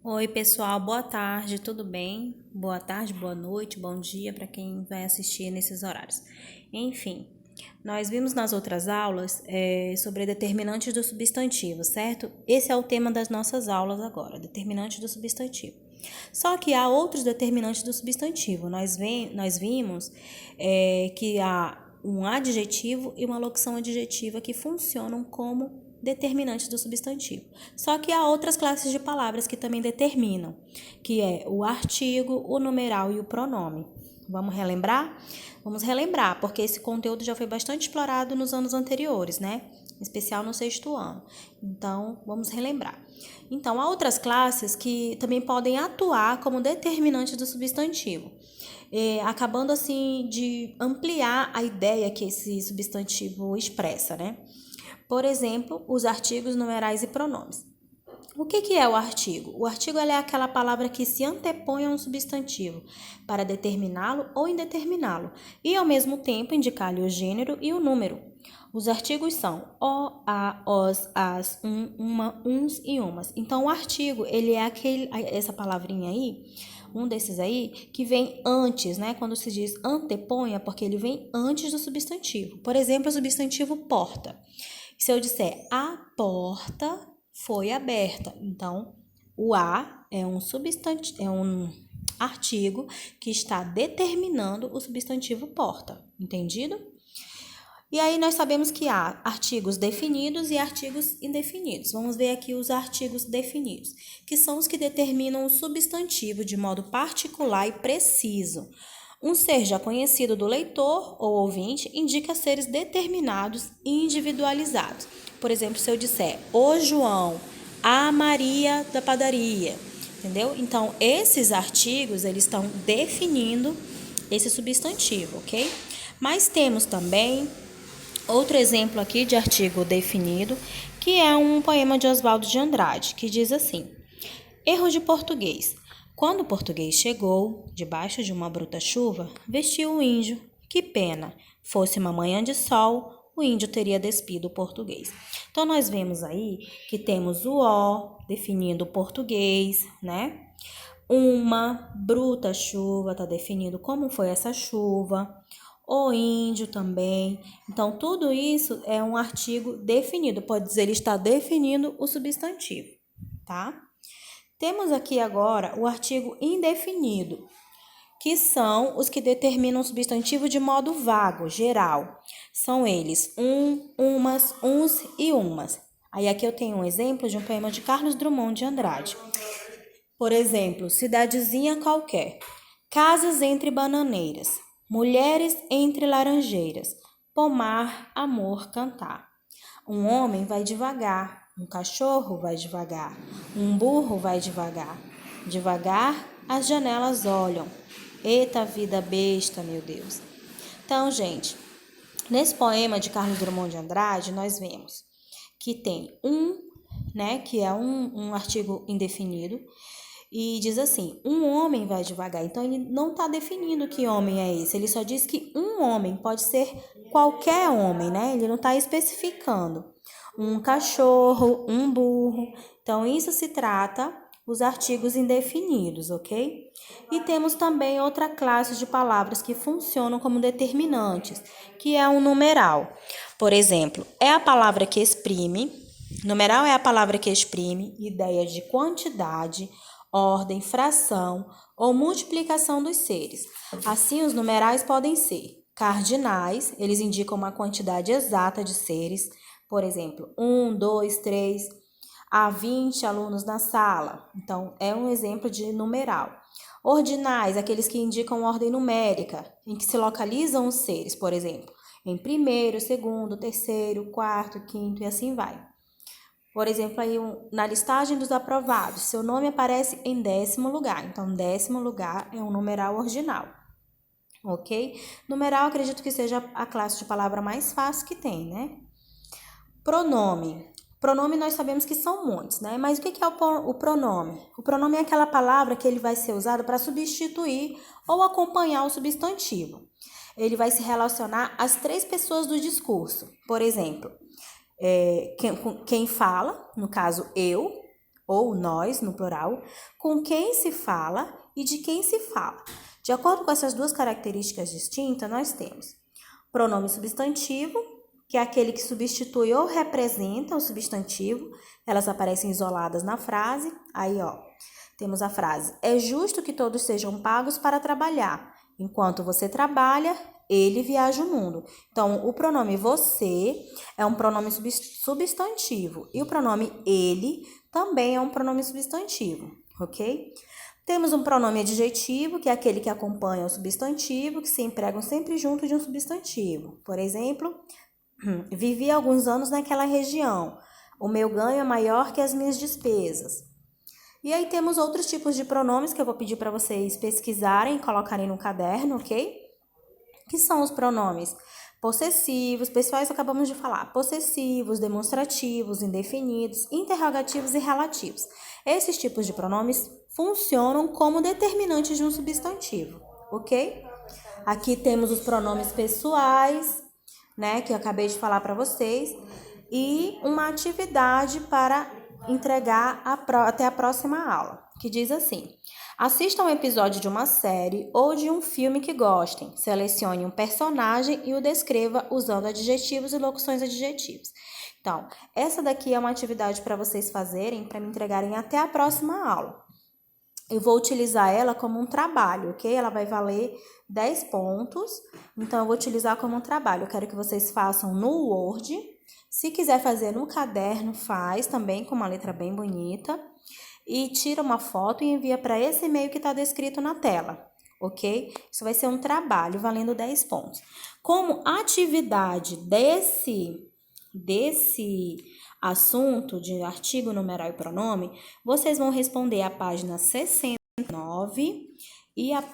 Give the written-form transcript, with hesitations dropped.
Oi, pessoal, boa tarde, tudo bem? Boa tarde, boa noite, bom dia para quem vai assistir nesses horários. Enfim, nós vimos nas outras aulas sobre determinantes do substantivo, certo? Esse é o tema das nossas aulas agora, determinantes do substantivo. Só que há outros determinantes do substantivo. Nós vimos que há um adjetivo e uma locução adjetiva que funcionam como determinantes do substantivo. Só que há outras classes de palavras que também determinam, que é o artigo, o numeral e o pronome. Vamos relembrar? Vamos relembrar, porque esse conteúdo já foi bastante explorado nos anos anteriores, né? Em especial no sexto ano. Então, vamos relembrar. Então, há outras classes que também podem atuar como determinantes do substantivo, acabando assim de ampliar a ideia que esse substantivo expressa, né? Por exemplo, os artigos, numerais e pronomes. O que é o artigo? O artigo é aquela palavra que se antepõe a um substantivo para determiná-lo ou indeterminá-lo e, ao mesmo tempo, indicar-lhe o gênero e o número. Os artigos são o, a, os, as, uma, uns e umas. Então, o artigo, ele é essa palavrinha aí, um desses aí, que vem antes, né? Quando se diz antepõe, é porque ele vem antes do substantivo. Por exemplo, o substantivo porta. Se eu disser a porta foi aberta, então o a é um substantivo, é um artigo que está determinando o substantivo porta, entendido? E aí nós sabemos que há artigos definidos e artigos indefinidos. Vamos ver aqui os artigos definidos, que são os que determinam o substantivo de modo particular e preciso. Um ser já conhecido do leitor ou ouvinte indica seres determinados e individualizados. Por exemplo, se eu disser o João, a Maria da padaria, entendeu? Então, esses artigos, eles estão definindo esse substantivo, ok? Mas temos também outro exemplo aqui de artigo definido, que é um poema de Oswaldo de Andrade, que diz assim: erro de português. Quando o português chegou, debaixo de uma bruta chuva, vestiu o índio. Que pena! Fosse uma manhã de sol, o índio teria despido o português. Então, nós vemos aí que temos o O definindo o português, né? Uma bruta chuva está definindo como foi essa chuva. O índio também. Então, tudo isso é um artigo definido. Pode dizer, ele está definindo o substantivo, tá? Temos aqui agora o artigo indefinido, que são os que determinam o substantivo de modo vago, geral. São eles umas, uns e umas. Aí aqui eu tenho um exemplo de um poema de Carlos Drummond de Andrade. Por exemplo, cidadezinha qualquer, casas entre bananeiras, mulheres entre laranjeiras, pomar, amor, cantar. Um homem vai devagar, um cachorro vai devagar, um burro vai devagar. Devagar, as janelas olham. Eita vida besta, meu Deus. Então, gente, nesse poema de Carlos Drummond de Andrade, nós vemos que tem né, que é um artigo indefinido, e diz assim, um homem vai devagar. Então, ele não está definindo que homem é esse. Ele só diz que um homem pode ser qualquer homem, né? Ele não está especificando. Um cachorro, um burro. Então, isso se trata os artigos indefinidos, ok? E temos também outra classe de palavras que funcionam como determinantes, que é um numeral. Por exemplo, é a palavra que exprime, numeral é a palavra que exprime ideias de quantidade, ordem, fração ou multiplicação dos seres. Assim, os numerais podem ser cardinais, eles indicam uma quantidade exata de seres, por exemplo, 1, 2, 3, há 20 alunos na sala. Então, é um exemplo de numeral. Ordinais, aqueles que indicam ordem numérica, em que se localizam os seres, por exemplo, em primeiro, segundo, terceiro, quarto, quinto e assim vai. Por exemplo, aí na listagem dos aprovados, seu nome aparece em 10º lugar. Então, 10º lugar é um numeral ordinal, ok? Numeral, acredito que seja a classe de palavra mais fácil que tem, né? Pronome. Pronome nós sabemos que são muitos, né? Mas o que é o pronome? O pronome é aquela palavra que ele vai ser usado para substituir ou acompanhar o substantivo. Ele vai se relacionar às 3 pessoas do discurso. Por exemplo, quem fala, no caso eu, ou nós, no plural, com quem se fala e de quem se fala. De acordo com essas duas características distintas, nós temos pronome substantivo, que é aquele que substitui ou representa o substantivo. Elas aparecem isoladas na frase. Aí, ó, temos a frase: é justo que todos sejam pagos para trabalhar. Enquanto você trabalha, ele viaja o mundo. Então, o pronome você é um pronome substantivo e o pronome ele também é um pronome substantivo, ok? Temos um pronome adjetivo, que é aquele que acompanha o substantivo, que se empregam sempre junto de um substantivo. Por exemplo, vivi alguns anos naquela região. O meu ganho é maior que as minhas despesas. E aí temos outros tipos de pronomes que eu vou pedir para vocês pesquisarem e colocarem no caderno, ok? Que são os pronomes possessivos, pessoais, acabamos de falar, possessivos, demonstrativos, indefinidos, interrogativos e relativos. Esses tipos de pronomes funcionam como determinantes de um substantivo, ok? Aqui temos os pronomes pessoais, né, que eu acabei de falar para vocês, e uma atividade para entregar até a próxima aula, que diz assim: assista um episódio de uma série ou de um filme que gostem, selecione um personagem e o descreva usando adjetivos e locuções adjetivos. Então, essa daqui é uma atividade para vocês fazerem, para me entregarem até a próxima aula. Eu vou utilizar ela como um trabalho, ok? Ela vai valer 10 pontos, então eu vou utilizar como um trabalho. Eu quero que vocês façam no Word. Se quiser fazer no caderno, faz também com uma letra bem bonita. E tira uma foto e envia para esse e-mail que está descrito na tela, ok? Isso vai ser um trabalho valendo 10 pontos. Como atividade desse assunto de artigo, numeral e pronome, vocês vão responder a página 69 e a página